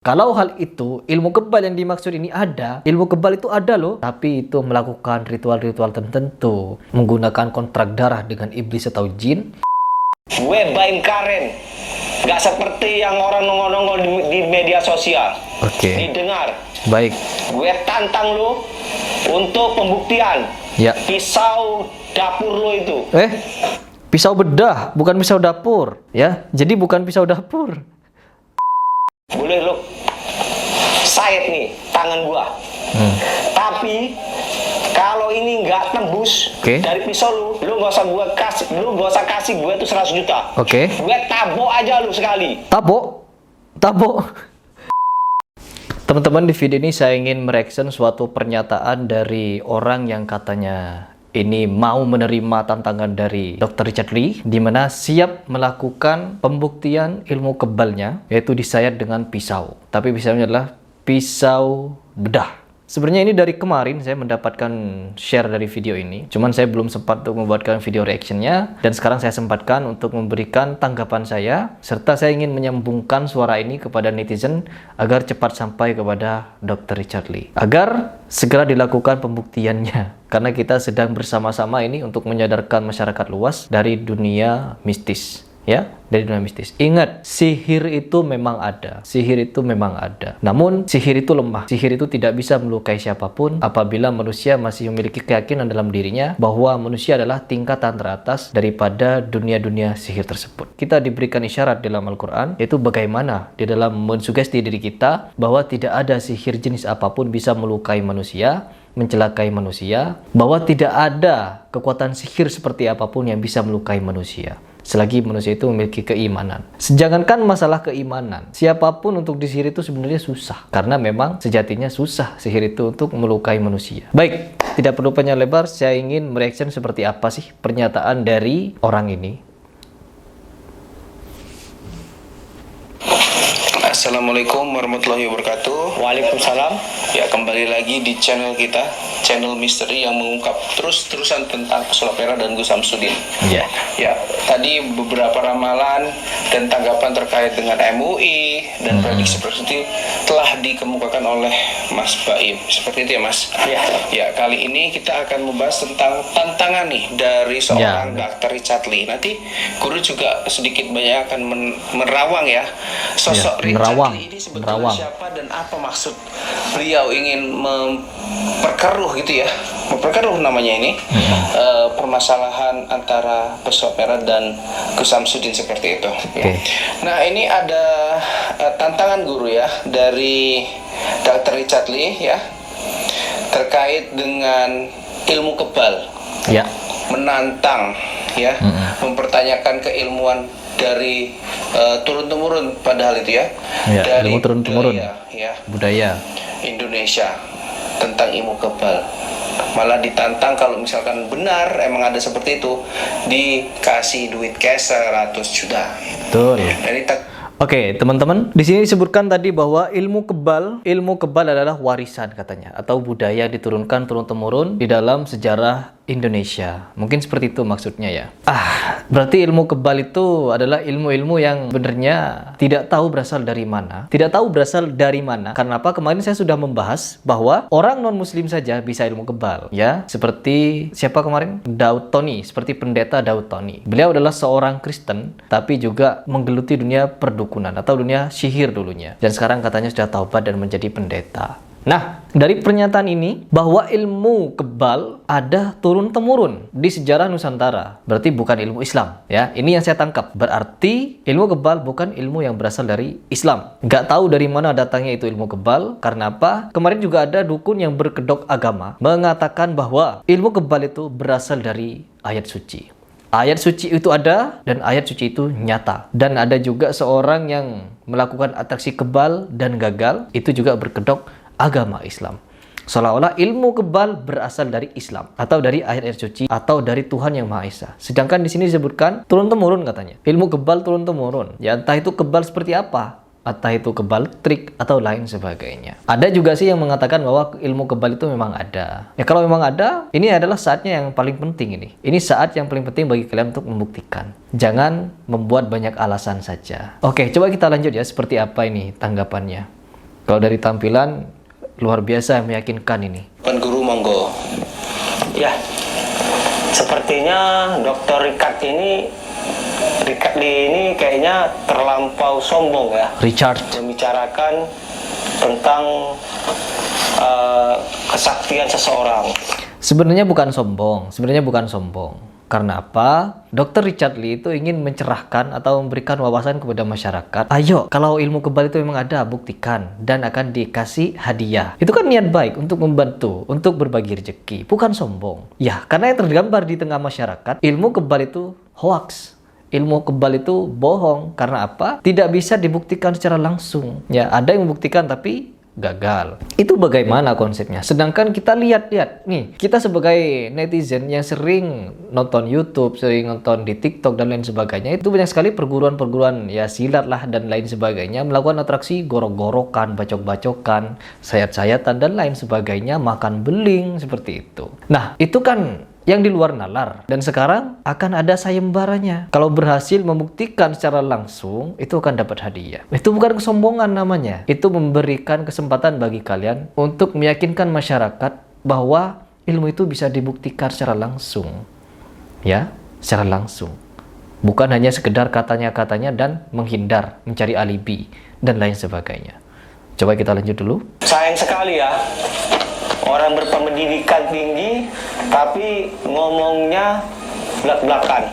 Kalau hal itu, ilmu kebal yang dimaksud ini ada, ilmu kebal itu ada loh, tapi itu melakukan ritual-ritual tertentu, menggunakan kontrak darah dengan iblis atau jin. Gue Baim Karen, gak seperti yang orang nongol-nongol di media sosial. Oke. Didengar. Baik. Gue tantang lu untuk pembuktian. Ya. Pisau dapur lu itu. Pisau bedah, bukan pisau dapur, ya. Jadi bukan pisau dapur. Boleh lu sayat nih tangan gua. Tapi kalau ini nggak tembus dari pisau lu nggak usah kasih gue tuh 100 juta. Oke. Gue tabok aja lu sekali. Tabok. Teman-teman, di video ini saya ingin mereaction suatu pernyataan dari orang yang katanya ini mau menerima tantangan dari Dr. Richard Lee, di mana siap melakukan pembuktian ilmu kebalnya, yaitu disayat dengan pisau. Tapi pisaunya adalah pisau bedah. Sebenarnya ini dari kemarin saya mendapatkan share dari video ini, cuman saya belum sempat untuk membuatkan video reactionnya, dan sekarang saya sempatkan untuk memberikan tanggapan saya, serta saya ingin menyambungkan suara ini kepada netizen agar cepat sampai kepada Dr. Richard Lee, agar segera dilakukan pembuktiannya, karena kita sedang bersama-sama ini untuk menyadarkan masyarakat luas dari dunia mistis. Ya, dari dunia mistis. Ingat, sihir itu memang ada. Namun, sihir itu lemah. Sihir itu tidak bisa melukai siapapun apabila manusia masih memiliki keyakinan dalam dirinya bahwa manusia adalah tingkatan teratas daripada dunia-dunia sihir tersebut. Kita diberikan isyarat dalam Al-Quran, yaitu bagaimana di dalam mensugesti diri kita bahwa tidak ada sihir jenis apapun bisa melukai manusia, mencelakai manusia, bahwa tidak ada kekuatan sihir seperti apapun yang bisa melukai manusia selagi manusia itu memiliki keimanan. Jangankan masalah keimanan, siapapun untuk disihir itu sebenarnya susah, karena memang sejatinya susah sihir itu untuk melukai manusia. Baik, tidak perlu panjang lebar, saya ingin mereaction seperti apa sih pernyataan dari orang ini. Assalamualaikum warahmatullahi wabarakatuh. Waalaikumsalam. Ya, kembali lagi di channel kita, channel misteri yang mengungkap terus-terusan tentang pesulap merah dan Gus Samsudin. Ya. Ya, tadi beberapa ramalan dan tanggapan terkait dengan MUI dan prediksi telah dikemukakan oleh Mas Baim. Seperti itu ya, Mas? Ya. Ya, kali ini kita akan membahas tentang tantangan nih dari seorang Dr. Richard Lee. Nanti guru juga sedikit banyak akan menerawang ya sosok Richard Lee ini sebetulnya siapa dan apa maksud beliau ingin memperkeruh gitu ya, memperkeruh namanya ini permasalahan antara pesulap merah dan Gus Samsudin seperti itu. Ya. Nah, ini ada tantangan guru ya dari Dr. Richard Lee ya terkait dengan ilmu kebal. Ya. Menantang ya, mempertanyakan keilmuan dari turun-temurun padahal itu ya, dari ilmu turun-temurun budaya Indonesia tentang ilmu kebal. Malah ditantang kalau misalkan benar emang ada seperti itu, dikasih duit cash 100 juta. Betul. Dari Oke, teman-teman, di sini disebutkan tadi bahwa ilmu kebal adalah warisan katanya, atau budaya diturunkan turun-temurun di dalam sejarah Indonesia. Mungkin seperti itu maksudnya ya. Berarti ilmu kebal itu adalah ilmu-ilmu yang benernya tidak tahu berasal dari mana. Karena apa? Kemarin saya sudah membahas bahwa orang non-muslim saja bisa ilmu kebal. Ya, seperti siapa kemarin? Daud Tony, seperti pendeta Daud Tony. Beliau adalah seorang Kristen, tapi juga menggeluti dunia perdukunan atau dunia sihir dulunya. Dan sekarang katanya sudah taubat dan menjadi pendeta. Nah, dari pernyataan ini bahwa ilmu kebal ada turun-temurun di sejarah Nusantara, berarti bukan ilmu Islam ya. Ini yang saya tangkap. Berarti ilmu kebal bukan ilmu yang berasal dari Islam. Nggak tahu dari mana datangnya itu ilmu kebal. Karena apa? Kemarin juga ada dukun yang berkedok agama mengatakan bahwa ilmu kebal itu berasal dari ayat suci. Ayat suci itu ada dan ayat suci itu nyata. Dan ada juga seorang yang melakukan atraksi kebal dan gagal, itu juga berkedok agama Islam. Seolah-olah ilmu kebal berasal dari Islam atau dari ayat-ayat suci atau dari Tuhan Yang Maha Esa. Sedangkan di sini disebutkan turun-temurun katanya. Ilmu kebal turun-temurun. Ya, entah itu kebal seperti apa, entah itu kebal trik atau lain sebagainya. Ada juga sih yang mengatakan bahwa ilmu kebal itu memang ada. Ya, kalau memang ada, ini adalah saatnya yang paling penting ini. Ini saat yang paling penting bagi kalian untuk membuktikan. Jangan membuat banyak alasan saja. Oke, coba kita lanjut ya, seperti apa ini tanggapannya. Kalau dari tampilan luar biasa meyakinkan ini. Pan Guru monggo. Ya, sepertinya Dr. Richard ini kayaknya terlampau sombong ya. Richard Membicarakan tentang kesaktian seseorang. sebenarnya bukan sombong. Karena apa? Dr. Richard Lee itu ingin mencerahkan atau memberikan wawasan kepada masyarakat. Ayo, kalau ilmu kebal itu memang ada, buktikan. Dan akan dikasih hadiah. Itu kan niat baik untuk membantu, untuk berbagi rezeki. Bukan sombong. Ya, karena yang tergambar di tengah masyarakat, ilmu kebal itu hoax. Ilmu kebal itu bohong. Karena apa? Tidak bisa dibuktikan secara langsung. Ya, ada yang membuktikan tapi gagal. Itu bagaimana konsepnya? Sedangkan kita lihat nih, kita sebagai netizen yang sering nonton YouTube, sering nonton di TikTok dan lain sebagainya, itu banyak sekali perguruan-perguruan ya silat lah dan lain sebagainya melakukan atraksi gorok-gorokan, bacok-bacokan, sayat-sayatan dan lain sebagainya, makan beling seperti itu. Nah, itu kan yang di luar nalar, dan sekarang akan ada sayembaranya. Kalau berhasil membuktikan secara langsung, itu akan dapat hadiah. Itu bukan kesombongan namanya, itu memberikan kesempatan bagi kalian untuk meyakinkan masyarakat bahwa ilmu itu bisa dibuktikan secara langsung, ya, secara langsung, bukan hanya sekedar katanya-katanya dan menghindar, mencari alibi dan lain sebagainya. Coba kita lanjut dulu. Sayang sekali ya, orang berpendidikan tinggi tapi ngomongnya belak-belakan.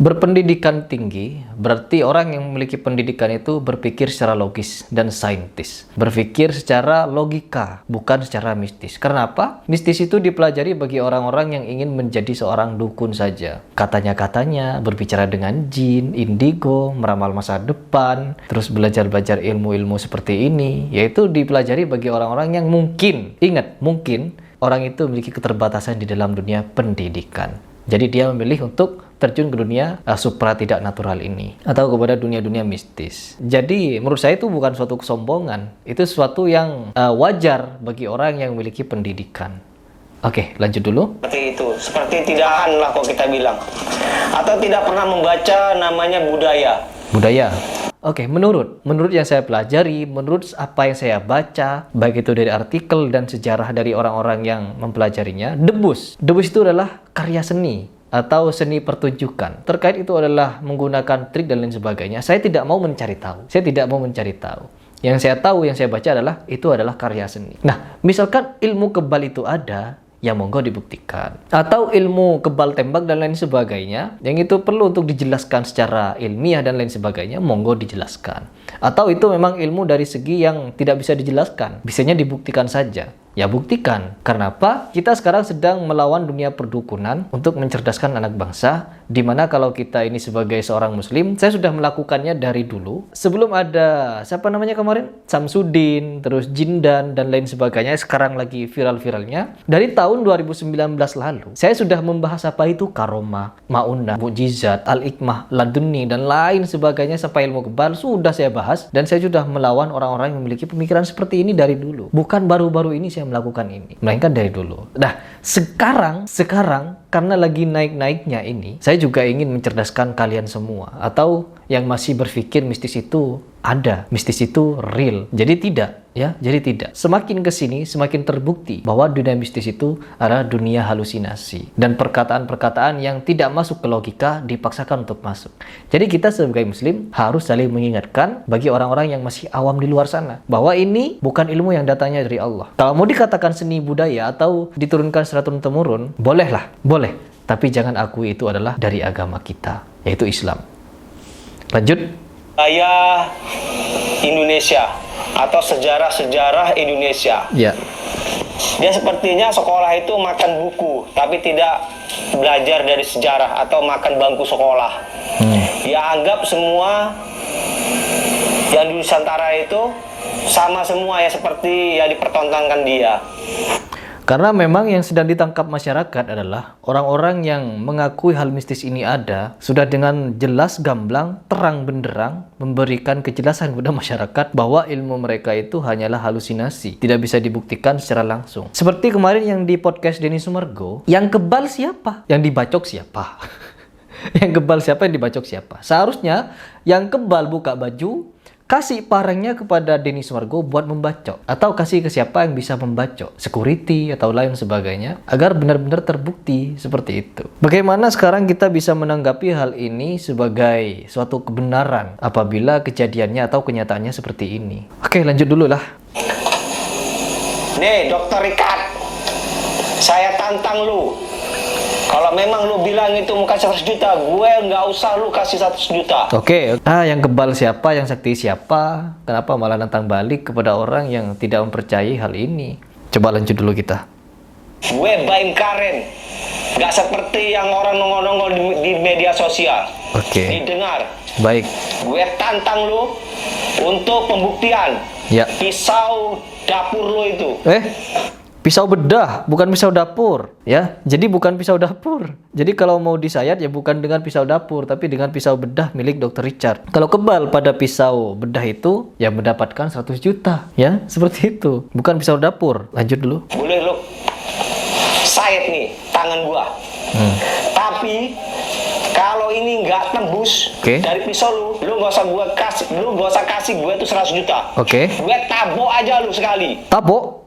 Berpendidikan tinggi berarti orang yang memiliki pendidikan itu berpikir secara logis dan saintis. Berpikir secara logika, bukan secara mistis. Karena apa? Mistis itu dipelajari bagi orang-orang yang ingin menjadi seorang dukun saja. Katanya-katanya, berbicara dengan jin, indigo, meramal masa depan, terus belajar-belajar ilmu-ilmu seperti ini, yaitu dipelajari bagi orang-orang yang mungkin, ingat, mungkin orang itu memiliki keterbatasan di dalam dunia pendidikan. Jadi dia memilih untuk terjun ke dunia supra tidak natural ini, atau kepada dunia-dunia mistis. Jadi menurut saya itu bukan suatu kesombongan, itu sesuatu yang wajar bagi orang yang memiliki pendidikan. Oke, lanjut dulu. Seperti itu, seperti tidakan lah kok kita bilang. Atau tidak pernah membaca namanya budaya. Budaya. Oke, menurut yang saya pelajari, menurut apa yang saya baca, baik itu dari artikel dan sejarah dari orang-orang yang mempelajarinya, debus. Debus itu adalah karya seni atau seni pertunjukan. Terkait itu adalah menggunakan trik dan lain sebagainya. Saya tidak mau mencari tahu. Yang saya tahu, yang saya baca adalah itu adalah karya seni. Nah, misalkan ilmu kebal itu ada, ya monggo dibuktikan. Atau ilmu kebal tembak dan lain sebagainya, yang itu perlu untuk dijelaskan secara ilmiah dan lain sebagainya, monggo dijelaskan. Atau itu memang ilmu dari segi yang tidak bisa dijelaskan, bisanya dibuktikan saja. Ya buktikan. Karena apa? Kita sekarang sedang melawan dunia perdukunan untuk mencerdaskan anak bangsa, dimana kalau kita ini sebagai seorang muslim, saya sudah melakukannya dari dulu. Sebelum ada, siapa namanya kemarin? Samsudin, terus Jindan, dan lain sebagainya, sekarang lagi viral-viralnya. Dari tahun 2019 lalu, saya sudah membahas apa itu karomah, maunah, mukjizat, al-ikmah, laduni, dan lain sebagainya sampai ilmu kebal, sudah saya bahas. Dan saya sudah melawan orang-orang yang memiliki pemikiran seperti ini dari dulu. Bukan baru-baru ini saya melakukan ini, melainkan dari dulu. Nah, sekarang karena lagi naik-naiknya ini, saya juga ingin mencerdaskan kalian semua, atau yang masih berpikir mistis itu ada, mistis itu real. Jadi tidak. Semakin kesini, semakin terbukti bahwa dunia mistis itu adalah dunia halusinasi. Dan perkataan-perkataan yang tidak masuk ke logika dipaksakan untuk masuk. Jadi kita sebagai muslim harus saling mengingatkan bagi orang-orang yang masih awam di luar sana, bahwa ini bukan ilmu yang datangnya dari Allah. Kalau mau dikatakan seni budaya atau diturunkan secara turun-temurun, boleh. Tapi jangan akui itu adalah dari agama kita, yaitu Islam. Lanjut. Budaya Indonesia atau sejarah-sejarah Indonesia. Ya. Dia sepertinya sekolah itu makan buku, tapi tidak belajar dari sejarah atau makan bangku sekolah. Dia anggap semua yang di Nusantara itu sama semua ya, seperti yang dipertontonkan dia. Karena memang yang sedang ditangkap masyarakat adalah orang-orang yang mengakui hal mistis ini ada, sudah dengan jelas gamblang, terang benderang, memberikan kejelasan kepada masyarakat bahwa ilmu mereka itu hanyalah halusinasi, tidak bisa dibuktikan secara langsung. Seperti kemarin yang di podcast Denny Sumargo, yang kebal siapa? Yang dibacok siapa? Yang kebal siapa, yang dibacok siapa? Seharusnya yang kebal buka baju, kasih parangnya kepada Denny Sumargo buat membacok, atau kasih ke siapa yang bisa membacok, security atau lain sebagainya, agar benar-benar terbukti seperti itu. Bagaimana sekarang kita bisa menanggapi hal ini sebagai suatu kebenaran apabila kejadiannya atau kenyataannya seperti ini? Oke, lanjut dulu lah. Nih, Dokter Richard, saya tantang lu. Kalau memang lu bilang itu mau kasih 100 juta, gue nggak usah lu kasih 100 juta. Oke. Yang kebal siapa, yang sakti siapa? Kenapa malah nantang balik kepada orang yang tidak mempercayai hal ini? Coba lanjut dulu kita. Gue Baim Karen, nggak seperti yang orang nongol-nongol di media sosial. Oke. Didengar. Baik. Gue tantang lu untuk pembuktian. Ya. Pisau dapur lu itu. Pisau bedah, bukan pisau dapur, ya. Jadi bukan pisau dapur. Jadi kalau mau disayat ya bukan dengan pisau dapur, tapi dengan pisau bedah milik Dr. Richard. Kalau kebal pada pisau bedah itu, ya mendapatkan 100 juta, ya. Seperti itu. Bukan pisau dapur. Lanjut dulu. Boleh lu sayat nih tangan gua. Tapi kalau ini nggak tembus dari pisau lu nggak usah kasih gue tuh 100 juta. Oke. Gue tabok aja lu sekali. Tabok.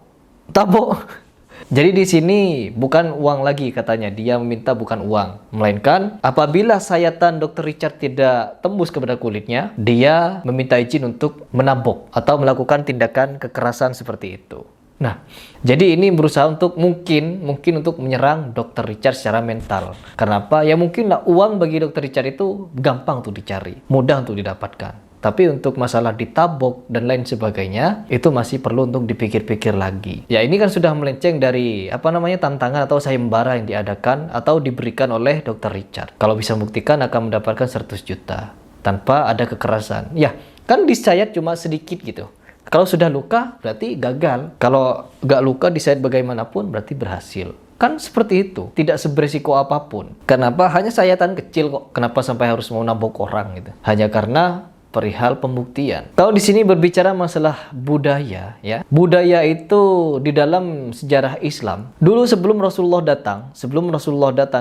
Jadi di sini bukan uang lagi katanya. Dia meminta bukan uang, melainkan apabila sayatan Dr. Richard tidak tembus kepada kulitnya, dia meminta izin untuk menabok atau melakukan tindakan kekerasan seperti itu. Nah, jadi ini berusaha untuk mungkin untuk menyerang Dr. Richard secara mental. Kenapa? Ya mungkinlah uang bagi Dr. Richard itu gampang untuk dicari, mudah untuk didapatkan. Tapi untuk masalah ditabok dan lain sebagainya, itu masih perlu untuk dipikir-pikir lagi. Ya ini kan sudah melenceng dari tantangan atau sayembara yang diadakan atau diberikan oleh Dr. Richard. Kalau bisa membuktikan akan mendapatkan 100 juta tanpa ada kekerasan. Ya, kan disayat cuma sedikit gitu. Kalau sudah luka berarti gagal. Kalau nggak luka disayat bagaimanapun berarti berhasil. Kan seperti itu, tidak seberesiko apapun. Kenapa? Hanya sayatan kecil kok. Kenapa sampai harus mau nabok orang gitu? Hanya karena perihal pembuktian. Kalau di sini berbicara masalah budaya, ya. Budaya itu di dalam sejarah Islam, dulu sebelum Rasulullah datang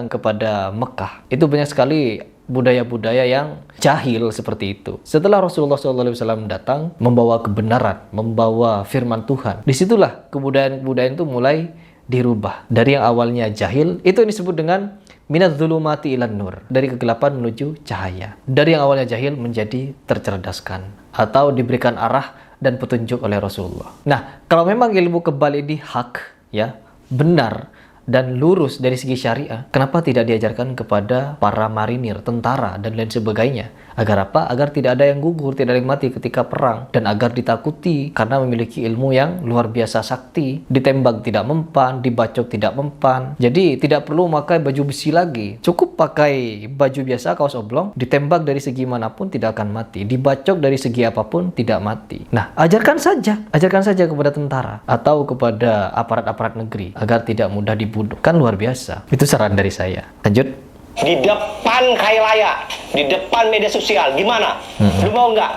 kepada Mekah, itu banyak sekali budaya-budaya yang jahil seperti itu. Setelah Rasulullah SAW datang, membawa kebenaran, membawa firman Tuhan, disitulah kebudayaan itu mulai dirubah. Dari yang awalnya jahil, itu yang disebut dengan minadz zulumati ilan nur, dari kegelapan menuju cahaya. Dari yang awalnya jahil menjadi tercerdaskan atau diberikan arah dan petunjuk oleh Rasulullah. Nah, kalau memang ilmu kebal ini hak, ya, benar dan lurus dari segi syariah, kenapa tidak diajarkan kepada para marinir, tentara dan lain sebagainya? Agar apa? Agar tidak ada yang gugur, tidak ada yang mati ketika perang, dan agar ditakuti karena memiliki ilmu yang luar biasa sakti. Ditembak tidak mempan, dibacok tidak mempan. Jadi tidak perlu pakai baju besi lagi, cukup pakai baju biasa, kaos oblong, ditembak dari segi manapun tidak akan mati, dibacok dari segi apapun tidak mati. Nah, ajarkan saja kepada tentara atau kepada aparat-aparat negeri agar tidak mudah dibunuh. Kan luar biasa. Itu saran dari saya. Lanjut. Di depan Kailaya, di depan media sosial, gimana? Lu mau nggak?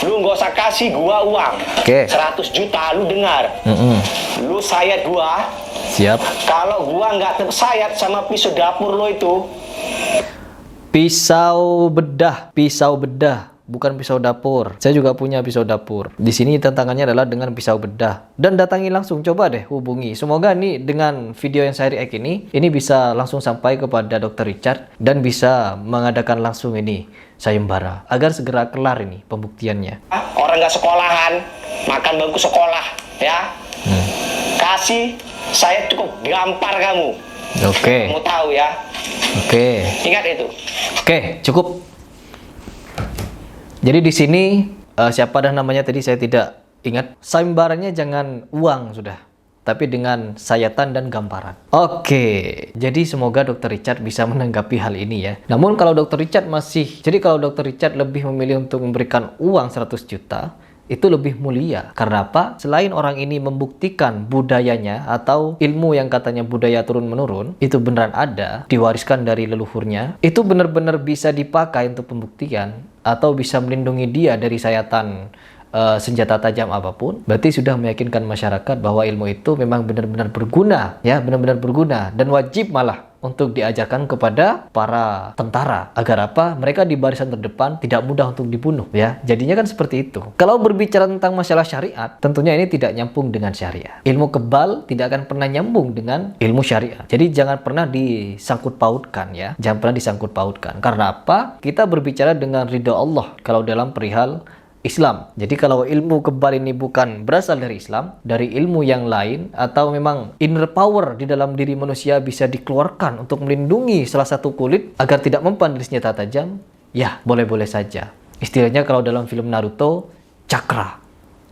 Lu nggak usah kasih gua uang. 100 juta, lu dengar. Lu sayat gua. Siap. Kalau gua nggak tersayat sama pisau dapur lo itu. Pisau bedah. Bukan pisau dapur. Saya juga punya pisau dapur. Di sini tantangannya adalah dengan pisau bedah. Dan datangi langsung, coba deh hubungi. Semoga nih dengan video yang saya react ini bisa langsung sampai kepada Dr. Richard dan bisa mengadakan langsung ini sayembara agar segera kelar ini pembuktiannya. Orang nggak sekolahan, makan bangku sekolah, ya. Kasih, saya cukup gampar kamu. Oke. Kamu tahu ya. Oke. Ingat itu. Oke, cukup. Jadi di sini siapa dah namanya tadi saya tidak ingat. Sayembaranya jangan uang sudah, tapi dengan sayatan dan gambaran. Oke, jadi semoga Dr. Richard bisa menanggapi hal ini ya. Namun kalau Dr. Richard kalau Dr. Richard lebih memilih untuk memberikan uang 100 juta, itu lebih mulia. Karena apa? Selain orang ini membuktikan budayanya atau ilmu yang katanya budaya turun-menurun, itu beneran ada, diwariskan dari leluhurnya, itu benar-benar bisa dipakai untuk pembuktian atau bisa melindungi dia dari sayatan senjata tajam apapun, berarti sudah meyakinkan masyarakat bahwa ilmu itu memang benar-benar berguna, ya, benar-benar berguna dan wajib malah untuk diajarkan kepada para tentara agar apa? Mereka di barisan terdepan tidak mudah untuk dibunuh ya. Jadinya kan seperti itu. Kalau berbicara tentang masalah syariat, tentunya ini tidak nyambung dengan syariat. Ilmu kebal tidak akan pernah nyambung dengan ilmu syariat. Jadi jangan pernah disangkut pautkan ya. Jangan pernah disangkut pautkan. Karena apa? Kita berbicara dengan ridha Allah kalau dalam perihal Islam. Jadi kalau ilmu kebal ini bukan berasal dari Islam, dari ilmu yang lain, atau memang inner power di dalam diri manusia bisa dikeluarkan untuk melindungi salah satu kulit agar tidak mempan dari senjata tajam, ya boleh-boleh saja. Istilahnya kalau dalam film Naruto, cakra.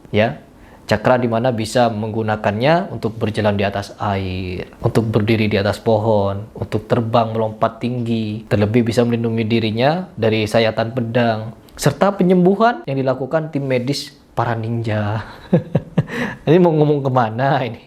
Ya, cakra di mana bisa menggunakannya untuk berjalan di atas air, untuk berdiri di atas pohon, untuk terbang melompat tinggi, terlebih bisa melindungi dirinya dari sayatan pedang, serta penyembuhan yang dilakukan tim medis para ninja. Ini mau ngomong kemana ini?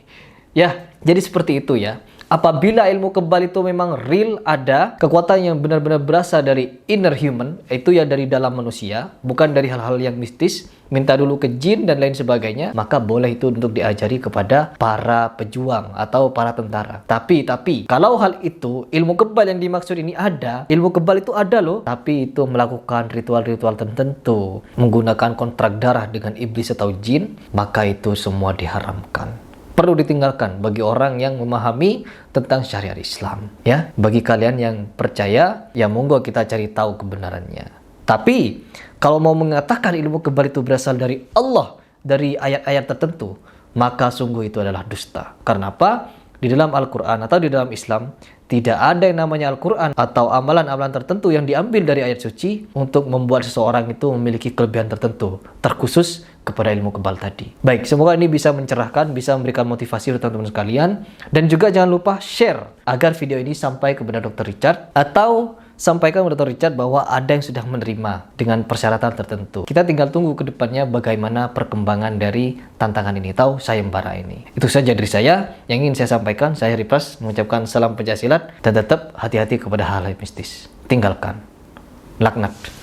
Ya, jadi seperti itu ya. Apabila ilmu kebal itu memang real, ada kekuatan yang benar-benar berasal dari inner human, itu ya dari dalam manusia, bukan dari hal-hal yang mistis, minta dulu ke jin dan lain sebagainya, maka boleh itu untuk diajari kepada para pejuang atau para tentara. Tapi kalau hal itu, ilmu kebal yang dimaksud ini ada, ilmu kebal itu ada loh, tapi itu melakukan ritual-ritual tertentu, menggunakan kontrak darah dengan iblis atau jin, maka itu semua diharamkan. Perlu ditinggalkan bagi orang yang memahami tentang syariat Islam ya. Bagi kalian yang percaya, ya monggo kita cari tahu kebenarannya. Tapi kalau mau mengatakan ilmu kebal itu berasal dari Allah, dari ayat-ayat tertentu, maka sungguh itu adalah dusta. Karena apa? Di dalam Al-Quran atau di dalam Islam tidak ada yang namanya Al-Quran atau amalan-amalan tertentu yang diambil dari ayat suci untuk membuat seseorang itu memiliki kelebihan tertentu, terkhusus kepada ilmu kebal tadi. Baik, semoga ini bisa mencerahkan, bisa memberikan motivasi untuk teman-teman sekalian. Dan juga jangan lupa share agar video ini sampai kepada Dr. Richard, atau sampaikan kepada Dr. Richard bahwa ada yang sudah menerima dengan persyaratan tertentu. Kita tinggal tunggu ke depannya bagaimana perkembangan dari tantangan ini, atau sayembara ini. Itu saja dari saya yang ingin saya sampaikan. Saya Ripras mengucapkan salam pencaksilat dan tetap hati-hati kepada hal-hal mistis. Tinggalkan. Laknat.